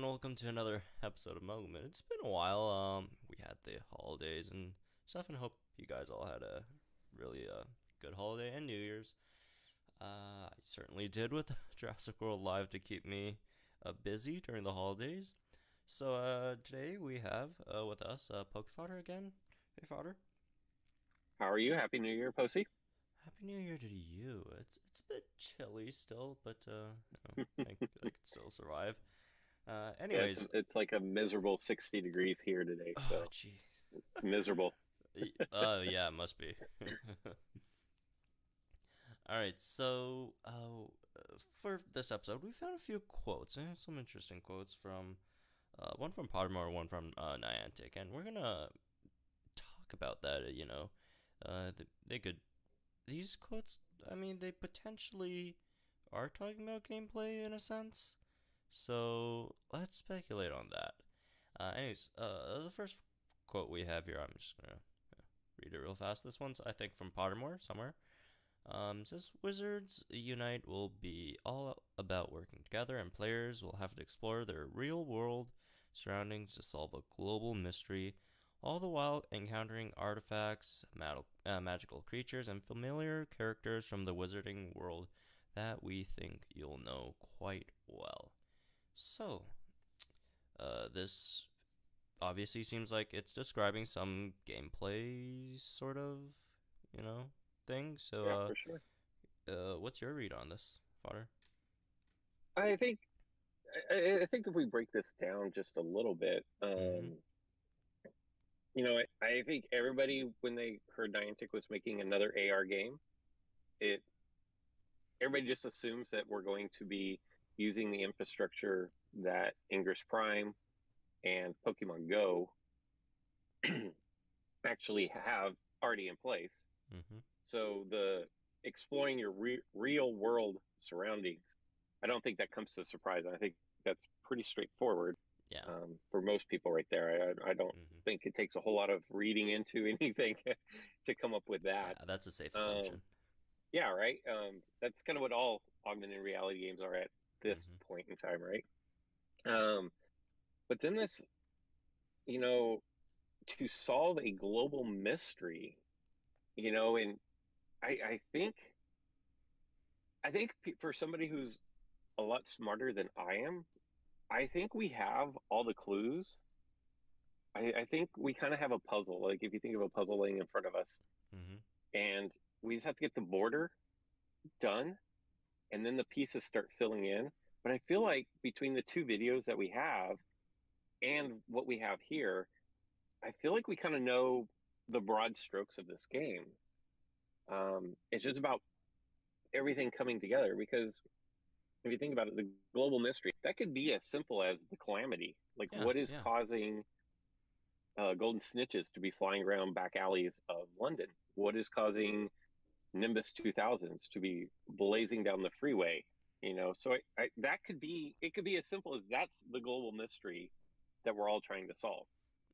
everyone, welcome to another episode of Muggle Minute. It's been a while. We had the holidays and stuff, and hope you guys all had a really good holiday and New Year's. I certainly did with Jurassic World Live to keep me busy during the holidays. So today we have with us Poke Fodder again. Hey Fodder. How are you? Happy New Year, Posey. Happy New Year to you. It's a bit chilly still, but I could still survive. Yeah, it's Anyways, it's like a miserable 60 degrees here today, oh so jeez. it's miserable. Yeah, it must be. All right, so for this episode, we found a few quotes, some interesting quotes from one from Pottermore, one from Niantic, and we're gonna talk about that. They could these quotes. I mean, they potentially are talking about gameplay in a sense. So let's speculate on that. The first quote we have here, I'm just gonna read it real fast. This one's, I think, from Pottermore somewhere. It says Wizards Unite will be all about working together, and players will have to explore their real world surroundings to solve a global mystery, all the while encountering artifacts, magical creatures, and familiar characters from the wizarding world that we think you'll know quite well. So, this obviously seems like it's describing some gameplay sort of, you know, thing. Yeah, for sure. What's your read on this, Fodder? I think I think if we break this down just a little bit, Mm-hmm. I think everybody when they heard Niantic was making another AR game, it everybody just assumes that we're going to be using the infrastructure that Ingress Prime and Pokemon Go actually have already in place. Mm-hmm. So the exploring your real world surroundings, I don't think that comes to surprise. I think that's pretty straightforward Yeah. for most people right there. I don't Mm-hmm. think it takes a whole lot of reading into anything to come up with that. Yeah, that's a safe Um, assumption. yeah, right. That's kind of what all augmented reality games are at this Mm-hmm. point in time, right? Um, but then this, you know, to solve a global mystery, and I, I think for somebody who's a lot smarter than I am, I think we have all the clues. I think we kind of have a puzzle. Like if you think of a puzzle laying in front of us, Mm-hmm. and we just have to get the border done, and then the pieces start filling in. But I feel like between the two videos that we have and what we have here, I feel like we kind of know the broad strokes of this game. It's just about everything coming together because if you think about it, the global mystery, that could be as simple as the calamity. Like, Yeah. what is Yeah. causing golden snitches to be flying around back alleys of London? What is causing Nimbus 2000s to be blazing down the freeway? So that could be, it could be as simple as that's the global mystery that we're all trying to solve.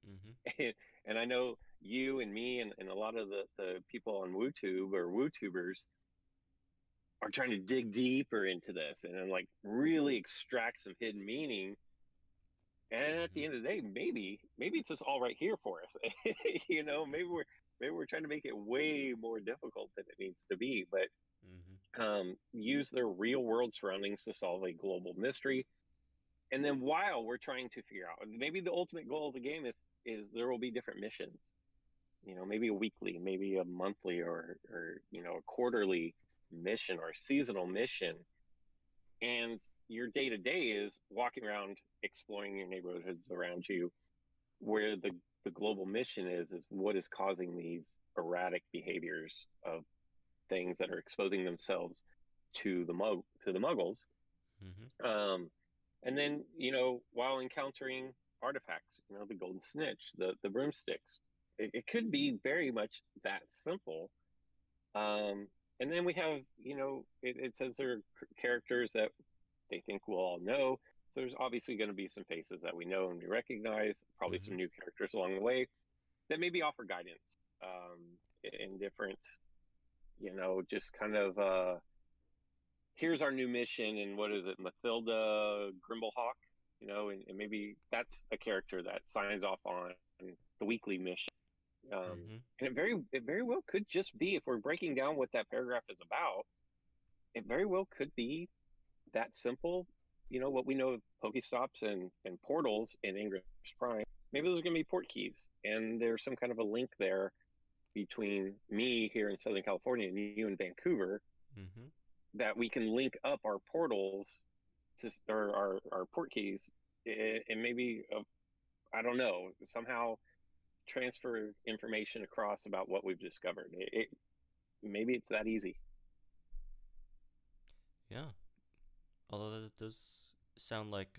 Mm-hmm. And I know you and me and a lot of the people on WooTube or WooTubers are trying to dig deeper into this and like really extract some hidden meaning. And at Mm-hmm. the end of the day, maybe it's just all right here for us. Maybe we're trying to make it way more difficult than it needs to be. But Mm-hmm. use their real world surroundings to solve a global mystery. And then while we're trying to figure out, maybe the ultimate goal of the game is there will be different missions. Maybe a weekly, maybe a monthly, or a quarterly mission or seasonal mission, and your day to day is walking around exploring your neighborhoods around you, where the global mission is what is causing these erratic behaviors of things that are exposing themselves to the muggles. Mm-hmm. um and then while encountering artifacts, the golden snitch, the broomsticks, it could be very much that simple. And then we have, it says there are characters that they think we'll all know. So there's obviously going to be some faces that we know and we recognize, probably Mm-hmm. some new characters along the way that maybe offer guidance in different, just kind of here's our new mission. And what is it, Mathilda Grimblehawk? and maybe that's a character that signs off on the weekly mission. Mm-hmm. And it very well could just be, if we're breaking down what that paragraph is about, it very well could be that simple. What we know of Pokestops and portals in Ingress Prime. Maybe those are going to be port keys, and there's some kind of a link there between me here in Southern California and you in Vancouver, Mm-hmm. that we can link up our portals to, or our port keys, and maybe I don't know, somehow transfer information across about what we've discovered. Maybe it's that easy. Yeah. Although that does sound like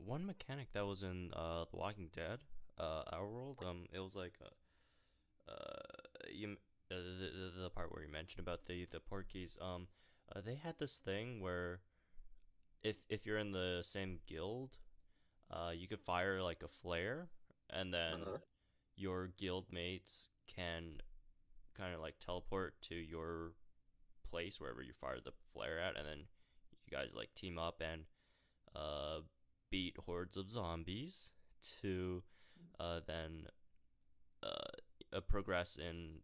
one mechanic that was in The Walking Dead, Our World. It was like you the part where you mentioned about the porkies. They had this thing where if you're in the same guild, you could fire like a flare, and then Uh-huh. your guild mates can kind of like teleport to your place wherever you fired the flare at, and then you guys like team up and uh, beat hordes of zombies to then progress in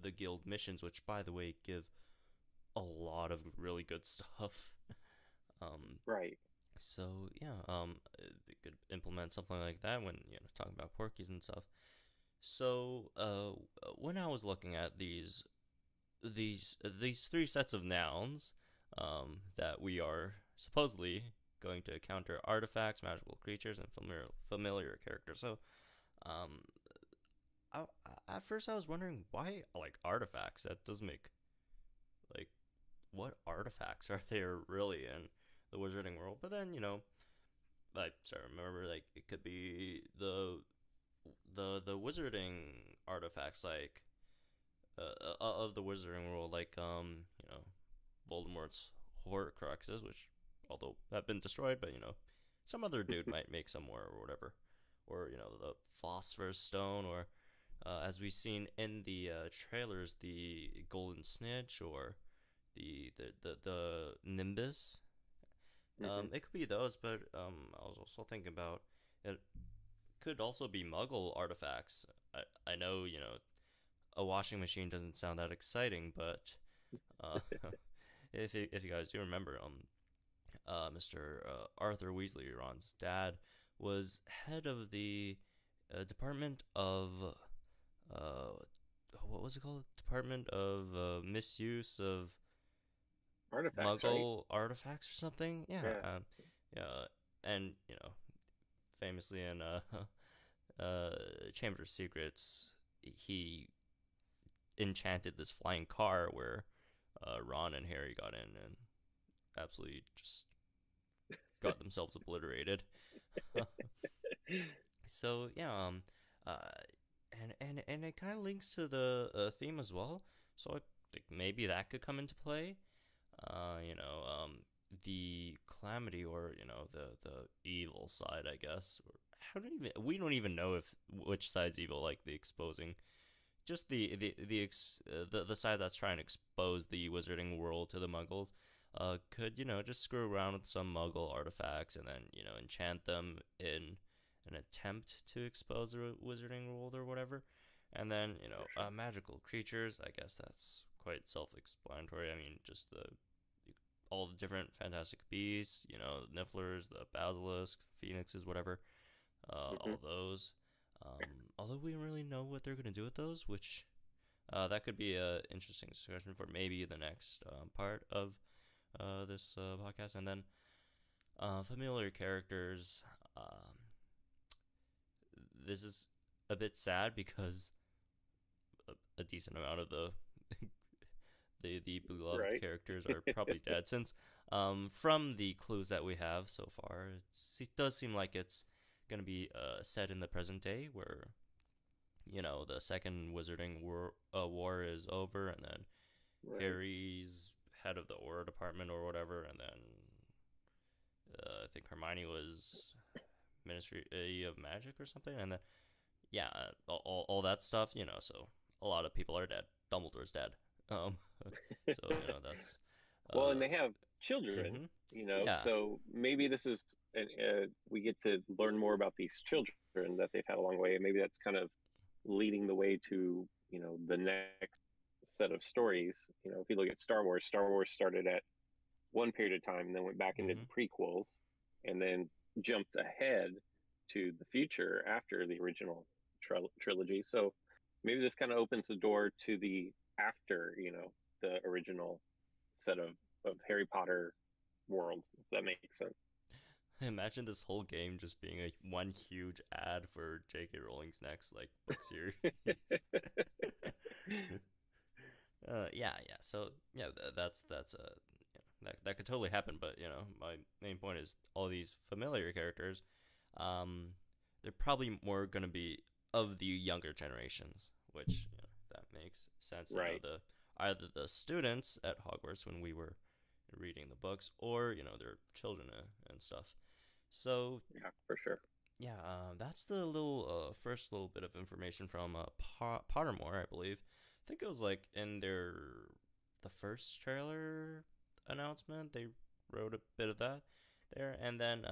the guild missions, which by the way give a lot of really good stuff. um, Right. so yeah, they could implement something like that when talking about porkies and stuff. So when I was looking at these three sets of nouns that we are supposedly going to counter artifacts, magical creatures, and familiar characters. So, um, I, at first I was wondering why like artifacts. That doesn't make like what artifacts are there really in the wizarding world? But then I remember like it could be the wizarding artifacts like of the wizarding world, like Voldemort's Horcruxes, which although have been destroyed, but some other dude might make some more or whatever, or the Phosphorus Stone, or as we've seen in the trailers, the Golden Snitch, or the Nimbus. Hmm. It could be those, but I was also thinking about it could also be Muggle artifacts. I know a washing machine doesn't sound that exciting, but uh, if you guys do remember, Mr. Arthur Weasley, Ron's dad, was head of the Department of uh, what was it called? Department of Misuse of Artifacts, right? Muggle artifacts or something. Yeah, Yeah. yeah, and famously in Chamber of Secrets, he enchanted this flying car where Ron and Harry got in and absolutely just got themselves obliterated. So yeah, uh, and it kind of links to the theme as well. So I think maybe that could come into play. The calamity, or the evil side, I guess. We don't even know if which side's evil, like the exposing, just the side that's trying to expose the wizarding world to the Muggles. Could just screw around with some Muggle artifacts and then enchant them in an attempt to expose the wizarding world or whatever, and then magical creatures. I guess that's quite self-explanatory. I mean, just the all the different fantastic beasts, the Nifflers, the basilisks, phoenixes, whatever, Hmm. all of those. Although we don't really know what they're gonna do with those, which that could be a interesting discussion for maybe the next part of this podcast. And then familiar characters. This is a bit sad because a decent amount of the beloved Right. characters are probably dead. Since from the clues that we have so far, it does seem like it's gonna be set in the present day, where the second Wizarding war is over, and then Right. Harry's head of the Aura department or whatever, and then I think Hermione was Ministry of Magic or something, and then yeah, all that stuff. So a lot of people are dead. Dumbledore's dead. Um, so that's Well, and uh, they have children, Mm-hmm. Yeah. so maybe this is we get to learn more about these children that they've had along the way, and maybe that's kind of leading the way to the next set of stories. If you look at Star Wars started at one period of time and then went back into Mm-hmm. the prequels and then jumped ahead to the future after the original trilogy. So maybe this kind of opens the door to the after, the original set of Harry Potter world, if that makes sense. Imagine this whole game just being a one huge ad for J.K. Rowling's next like book series. Yeah, yeah. So yeah, that's that could totally happen. But my main point is all these familiar characters, um, they're probably more gonna be of the younger generations, which that makes sense. Right. The either the students at Hogwarts when we were reading the books, or their children and stuff. So Yeah, for sure. yeah, that's the little first little bit of information from Pottermore, I believe. I think it was like in the first trailer announcement. They wrote a bit of that there, and then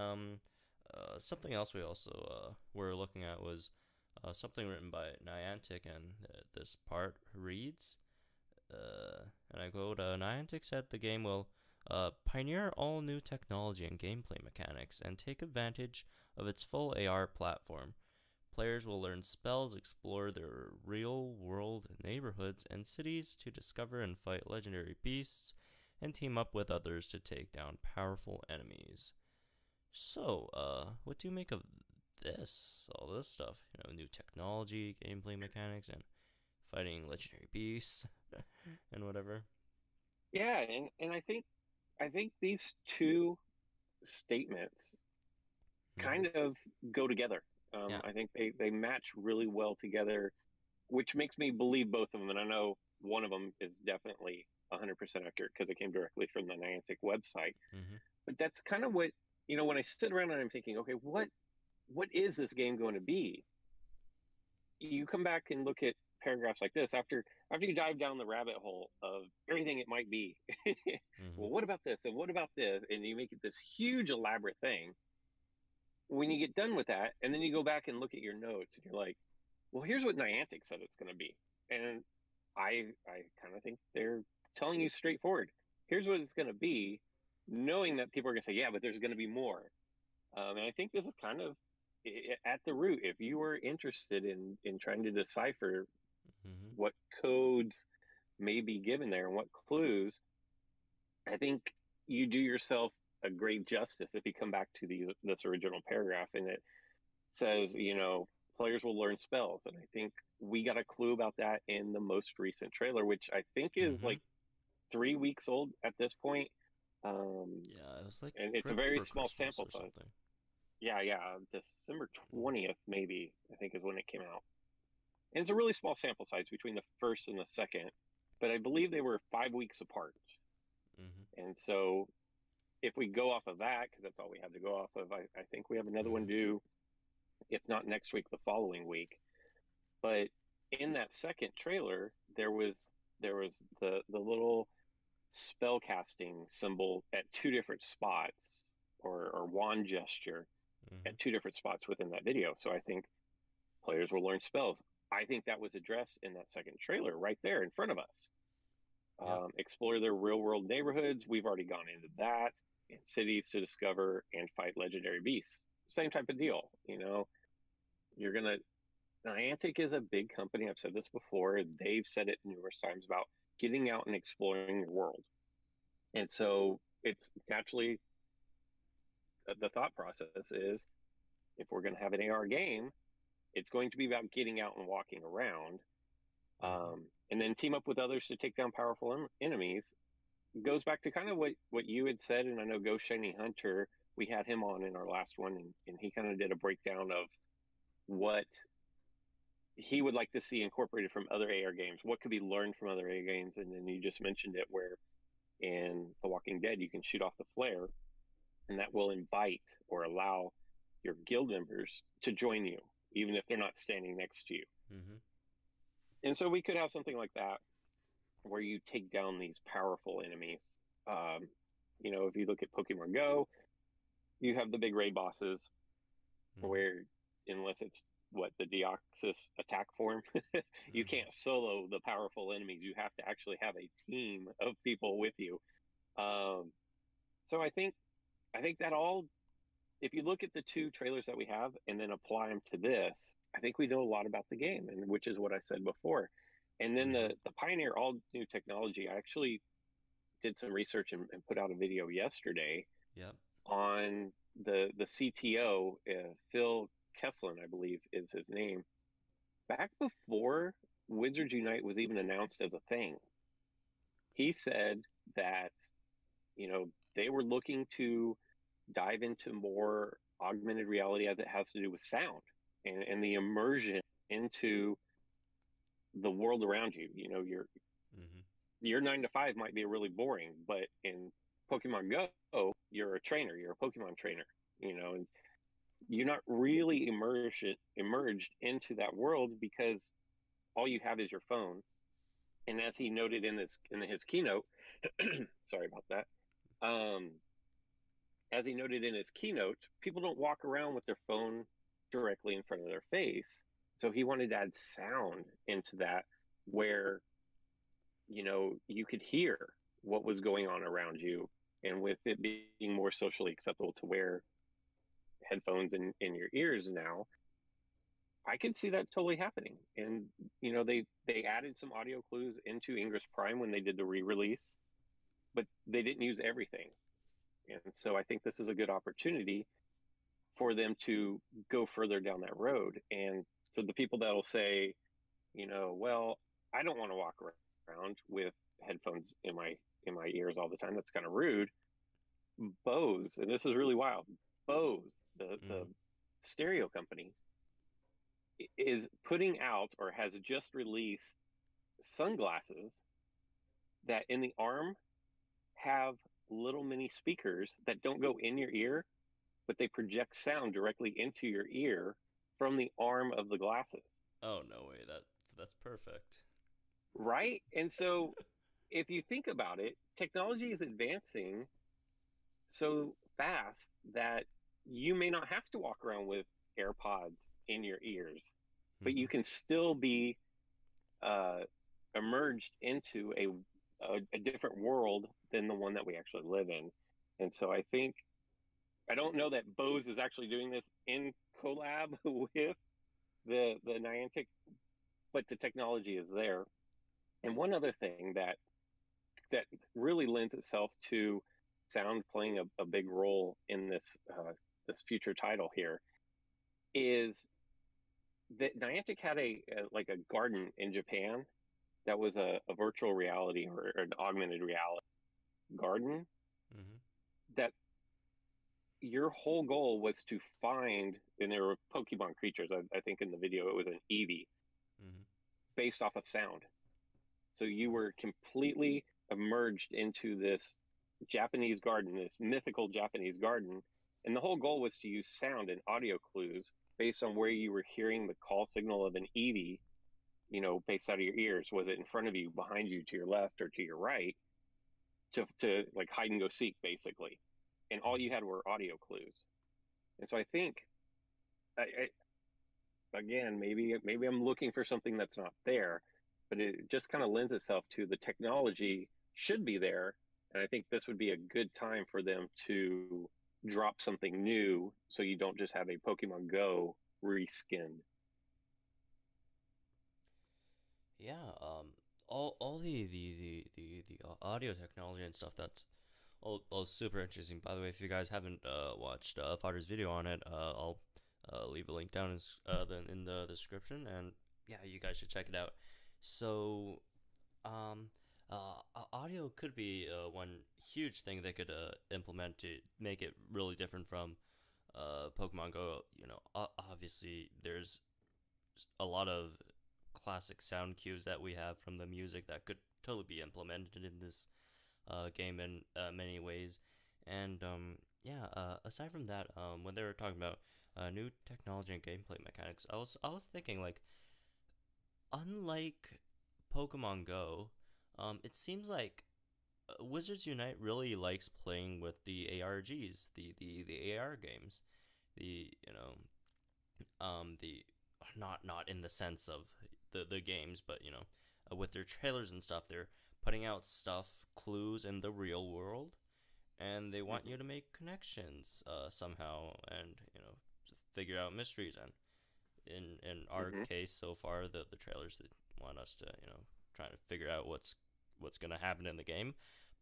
something else we also were looking at was something written by Niantic, and this part reads, and I quote, Niantic said the game will pioneer all new technology and gameplay mechanics and take advantage of its full AR platform. Players will learn spells, explore their real world neighborhoods and cities to discover and fight legendary beasts, and team up with others to take down powerful enemies. So, what do you make of this? All this stuff? New technology, gameplay mechanics, and fighting legendary beasts and whatever. Yeah, and I think these two statements Mm-hmm. kind of go together. Yeah. I think they match really well together, which makes me believe both of them. And I know one of them is definitely 100% accurate because it came directly from the Niantic website. Mm-hmm. But that's kind of what when I sit around and I'm thinking, okay, what is this game going to be? You come back and look at paragraphs like this after you dive down the rabbit hole of everything it might be. Mm-hmm. Well, what about this and what about this, and you make it this huge elaborate thing. When you get done with that and then you go back and look at your notes and you're like, well, here's what Niantic said it's going to be. And I kind of think they're telling you straightforward, here's what it's going to be, knowing that people are going to say, yeah, but there's going to be more. And I think this is kind of at the root. If you were interested in trying to decipher Mm-hmm. what codes may be given there and what clues, I think you do yourself a great justice if you come back to this original paragraph and it says, players will learn spells. And I think we got a clue about that in the most recent trailer, which I think is Mm-hmm. like 3 weeks old at this point. Um, Yeah, it was like and it's a right very before small Christmas sample or size. something. Yeah, yeah. December 20th, maybe, I think is when it came out. And it's a really small sample size between the first and the second, but I believe they were 5 weeks apart. Mm-hmm. And so if we go off of that, because that's all we have to go off of, I think we have another one Mm-hmm. due, if not next week, the following week. But in that second trailer, there was the little spell casting symbol at two different spots, or wand gesture Mm-hmm. at two different spots within that video. So I think players will learn spells. I think that was addressed in that second trailer right there in front of us. Yep. Explore their real world neighborhoods. We've already gone into that. And cities to discover and fight legendary beasts. Same type of deal. You're going to. Niantic is a big company. I've said this before. They've said it numerous times about getting out and exploring your world. And so it's naturally the thought process is if we're going to have an AR game, it's going to be about getting out and walking around, Mm-hmm. and then team up with others to take down powerful enemies. Goes back to kind of what you had said, and I know Ghost Shiny Hunter. We had him on in our last one, and he kind of did a breakdown of what he would like to see incorporated from other AR games. What could be learned from other AR games? And then you just mentioned it, where in The Walking Dead you can shoot off the flare, and that will invite or allow your guild members to join you, even if they're not standing next to you. Mm-hmm. And so we could have something like that where you take down these powerful enemies. Um, If you look at Pokemon Go, you have the big raid bosses Mm-hmm. where, unless it's what the Deoxys attack form, you Mm-hmm. can't solo the powerful enemies. You have to actually have a team of people with you. Um, so I think that all, if you look at the two trailers that we have and then apply them to this, I think we know a lot about the game, and which is what I said before. And then Mm-hmm. the Pioneer all new technology. I actually did some research and put out a video yesterday Yep. on the CTO, Phil Kesslin, I believe is his name. Back before Wizards Unite was even announced as a thing, he said that they were looking to dive into more augmented reality as it has to do with sound and the immersion into the world around you. Mm-hmm. Your 9 to 5 might be really boring, but in Pokemon Go, you're a trainer, you're a Pokemon trainer, and you're not really emerged into that world because all you have is your phone. And as he noted in his keynote, sorry about that. Um, as he noted in his keynote, people don't walk around with their phone directly in front of their face. So he wanted to add sound into that where, you could hear what was going on around you. And with it being more socially acceptable to wear headphones in your ears now, I can see that totally happening. And, they added some audio clues into Ingress Prime when they did the re-release, but they didn't use everything. And so I think this is a good opportunity for them to go further down that road. And for the people that'll say, well, I don't want to walk around with headphones in my ears all the time. That's kind of rude. Bose, and this is really wild. Bose, the Mm-hmm. stereo company, is putting out or has just released sunglasses that in the arm have little mini speakers that don't go in your ear, but they project sound directly into your ear from the arm of the glasses. Oh no way. That's perfect. Right? And so if you think about it, technology is advancing so fast that you may not have to walk around with AirPods in your ears, but Mm-hmm. you can still be uh, emerged into a different world than the one that we actually live in. And so I don't know that Bose is actually doing this in collab with the Niantic, but the technology is there. And one other thing that really lends itself to sound playing a big role in this future title here is that Niantic had a like a garden in Japan that was a virtual reality or an augmented reality garden Mm-hmm. that your whole goal was to find, and there were Pokemon creatures. I think in the video it was an Eevee Mm-hmm. based off of sound. So you Wow. were completely emerged into this Japanese garden, this mythical Japanese garden. And the whole goal was to use sound and audio clues based on where you were hearing the call signal of an Eevee, based out of your ears. Was it in front of you, behind you, to your left, or to your right? To like hide and go seek, basically. And all Mm-hmm. you had were audio clues. And so I think, again, maybe I'm looking for something that's not there, but it just kind of lends itself to the technology should be there, and I think this would be a good time for them to drop something new, so you don't just have a Pokemon Go reskinned. Yeah. All the audio technology and stuff that's all super interesting. By the way, if you guys haven't watched Fodder's video on it, I'll leave a link down in the description, and yeah, you guys should check it out. So, um, audio could be one huge thing they could implement to make it really different from Pokemon Go. Obviously, there's a lot of classic sound cues that we have from the music that could totally be implemented in this game in many ways. And yeah, aside from that, when they were talking about new technology and gameplay mechanics, I was thinking like, unlike Pokemon Go, it seems like Wizards Unite really likes playing with the ARGs, the AR games, the the not in the sense of the games, but with their trailers and stuff, they're putting out stuff, clues in the real world, and they want Hmm. you to make connections somehow, and figure out mysteries. And in our Hmm. case so far, the trailers that want us to try to figure out what's gonna happen in the game.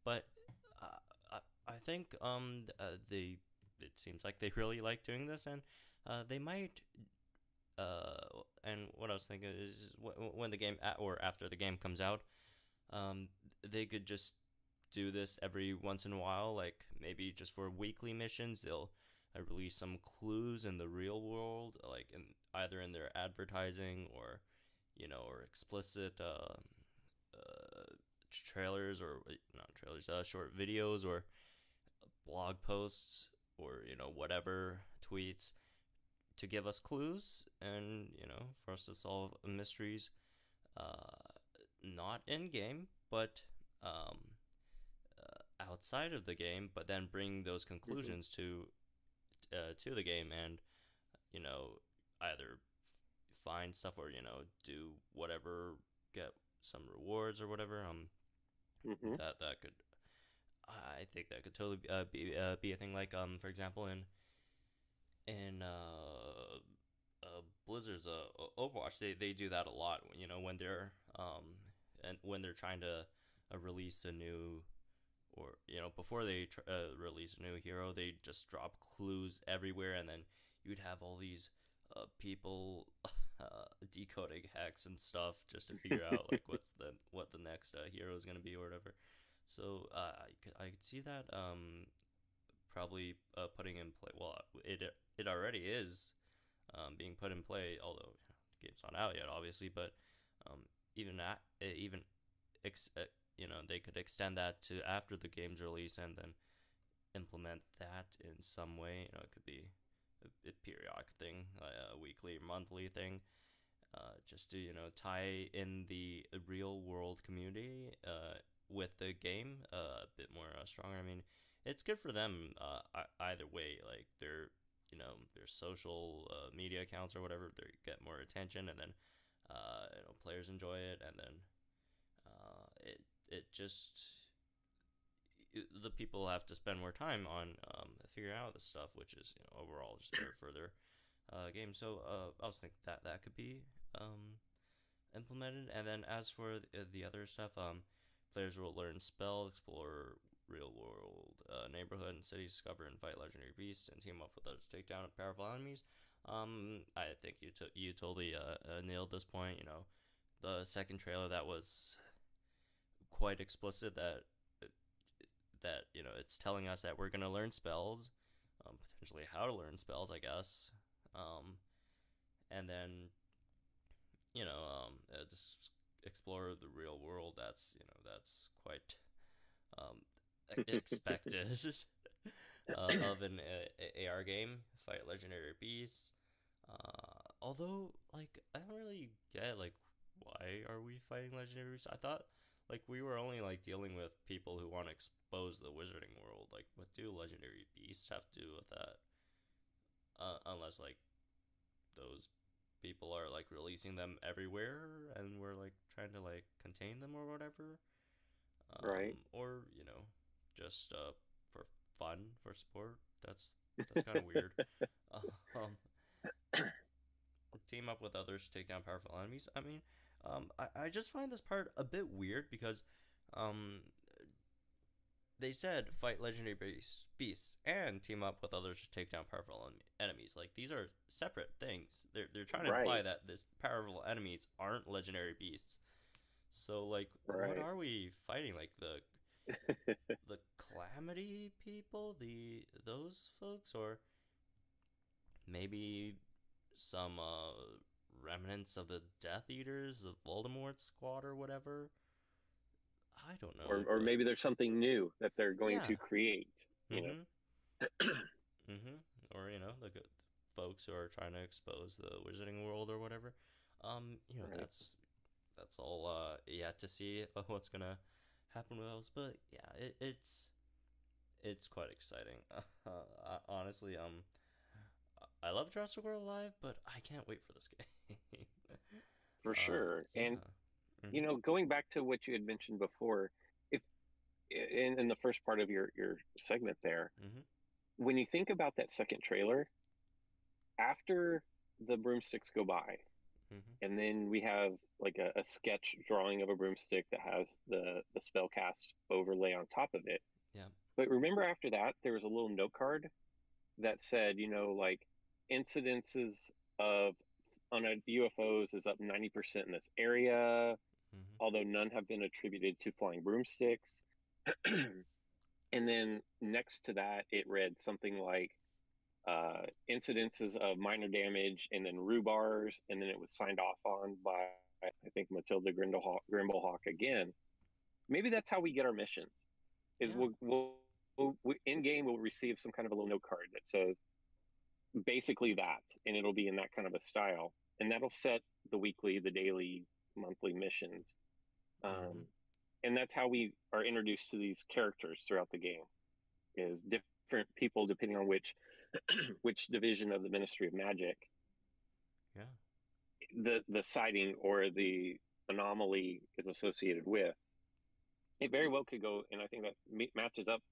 But I think they it seems like they really like doing this, and they might. And what I was thinking is when the game or after the game comes out, um, they could just do this every once in a while, like maybe just for weekly missions. They'll release some clues in the real world, like in either in their advertising or or explicit trailers, or not trailers, short videos or blog posts, or whatever, tweets, to give us clues, and for us to solve mysteries, uh, not in game, but um, outside of the game, but then bring those Hmm. conclusions to the game, and either find stuff, or do whatever, get some rewards or whatever. Hmm. That could, I think that could totally be a thing. Like for example, in Blizzard's Overwatch, they do that a lot. When they're and when they're trying to release a new, or before they release a new hero, they just drop clues everywhere, and then you'd have all these people decoding hacks and stuff just to figure out like what the next hero is gonna be or whatever. So I could see that probably putting in play. Well, it already is being put in play, although the game's not out yet, obviously. But um, even they could extend that to after the game's release, and then implement that in some way. It could be a periodic thing, a weekly or monthly thing, just to tie in the real world community with the game a bit more stronger. I mean, it's good for them either way. Like their social media accounts or whatever, they get more attention, and then players enjoy it, and then it just the people have to spend more time on figuring out this stuff, which is overall just better for their game. So I was thinking that that could be um, implemented. And then as for the other stuff, players will learn spell, explore real world neighborhood and cities, discover and fight legendary beasts, and team up with others to take down powerful enemies. I think you totally nailed this point. The second trailer, that was quite explicit, that it's telling us that we're gonna learn spells, potentially how to learn spells, I guess, and then just explore the real world. That's quite um, expected of an AR game. Fight legendary beasts. Although, like, I don't really get like why are we fighting legendary beasts? I thought like we were only like dealing with people who want to expose the wizarding world. Like, what do legendary beasts have to do with that? Unless like those people are like releasing them everywhere, and we're like trying to like contain them or whatever, Right. or just for fun, for sport. That's kind of weird. Um, team up with others to take down powerful enemies. I mean, I just find this part a bit weird because um, they said fight legendary beasts and team up with others to take down powerful enemies. Like, these are separate things. They're trying to imply Right. that this powerful enemies aren't legendary beasts. So like, what Right. are we fighting? Like the calamity people, the those folks, or maybe some remnants of the Death Eaters of Voldemort's squad or whatever. I don't know, Or but maybe there's something new that they're going yeah. to create, you know. Mhm. Mhm. Or the good folks who are trying to expose the wizarding world or whatever. Right. That's all yet to see what's gonna happen with those. But yeah, it's quite exciting. Honestly, I love Jurassic World Live, but I can't wait for this game. For sure. Yeah. And Mm-hmm. going back to what you had mentioned before, if in the first part of your segment there, Mm-hmm. when you think about that second trailer, after the broomsticks go by, Mm-hmm. and then we have like a sketch drawing of a broomstick that has the spellcast overlay on top of it. Yeah. But remember, after that, there was a little note card that said, like incidences of UFOs is up 90% in this area, Mm-hmm. although none have been attributed to flying broomsticks. And then next to that, it read something like incidences of minor damage, and then rubars, and then it was signed off on by, I think, Matilda Grimblehawk again. Maybe that's how we get our missions. Is Yeah. in game we'll receive some kind of a little note card that says basically that, and it'll be in that kind of a style, and that'll set the weekly, the daily, monthly missions. Mm-hmm. And that's how we are introduced to these characters throughout the game, is different people depending on which division of the Ministry of Magic Yeah. the sighting or the anomaly is associated with. It very well could go, and I think that matches up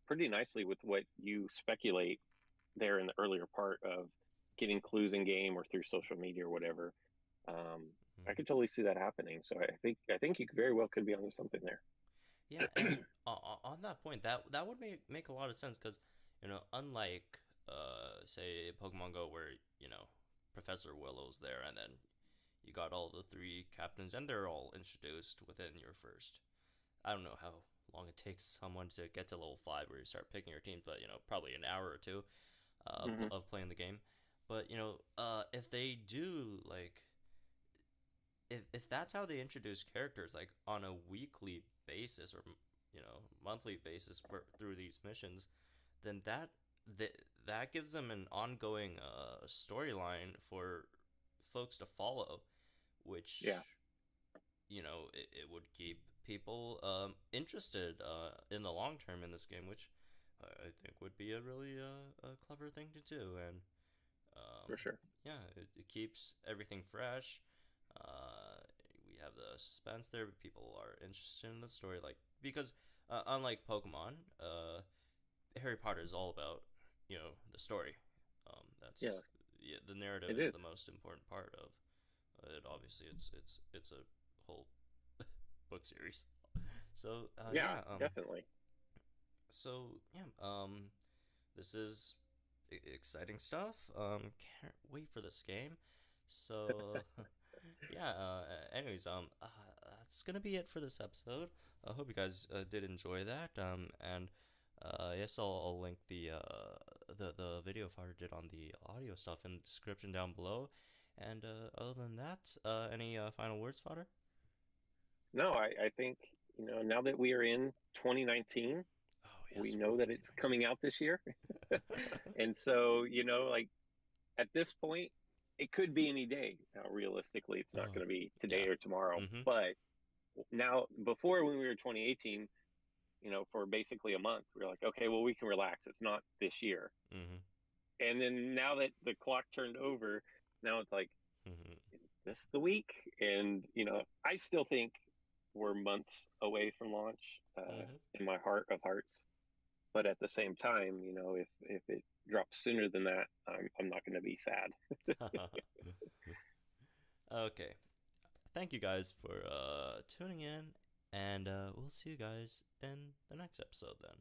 pretty nicely with what you speculate there in the earlier part of getting clues in game or through social media or whatever. Um, I Mm-hmm. could totally see that happening. So I think you very well could be onto something there. Yeah, and on that point, that would make a lot of sense because unlike say Pokemon Go, where Professor Willow's there, and then you got all the three captains, and they're all introduced within your first. I don't know how long it takes someone to get to level 5 where you start picking your teams, but probably an hour or two Mm-hmm. of playing the game. But if they do like if that's how they introduce characters like on a weekly basis or monthly basis through these missions, then that that gives them an ongoing storyline for folks to follow, which Yeah, it would keep people interested in the long term in this game, which I think would be a really a clever thing to do. And um, for sure. yeah, it keeps everything fresh. Uh, we have the suspense there, but people are interested in the story, like because unlike Pokemon, Harry Potter is all about the story. That's Yeah, yeah, the narrative it is is. the most important part of it. Obviously, it's a whole book series. So Yeah, definitely. this is exciting stuff. Can't wait for this game. So yeah. Anyways, that's gonna be it for this episode. I hope you guys did enjoy that. And yes, I'll link the video Fodder did on the audio stuff in the description down below. And other than that, any final words, Fodder? No, I think, now that we are in 2019, Oh we yes, we're in know that it's coming out this year. 2019. And so, like at this point, it could be any day. Now, realistically, it's not Oh going to be today yeah. or tomorrow. Mhm. But now, before when we were 2018, for basically a month, we were like, okay, well, we can relax. It's not this year. Mhm. And then now that the clock turned over, now it's like, Mhm. is this the week? And, I still think we're months away from launch Mhm. in my heart of hearts. But at the same time, if it drops sooner than that, I'm not going to be sad. Okay. Thank you guys for tuning in, and we'll see you guys in the next episode then.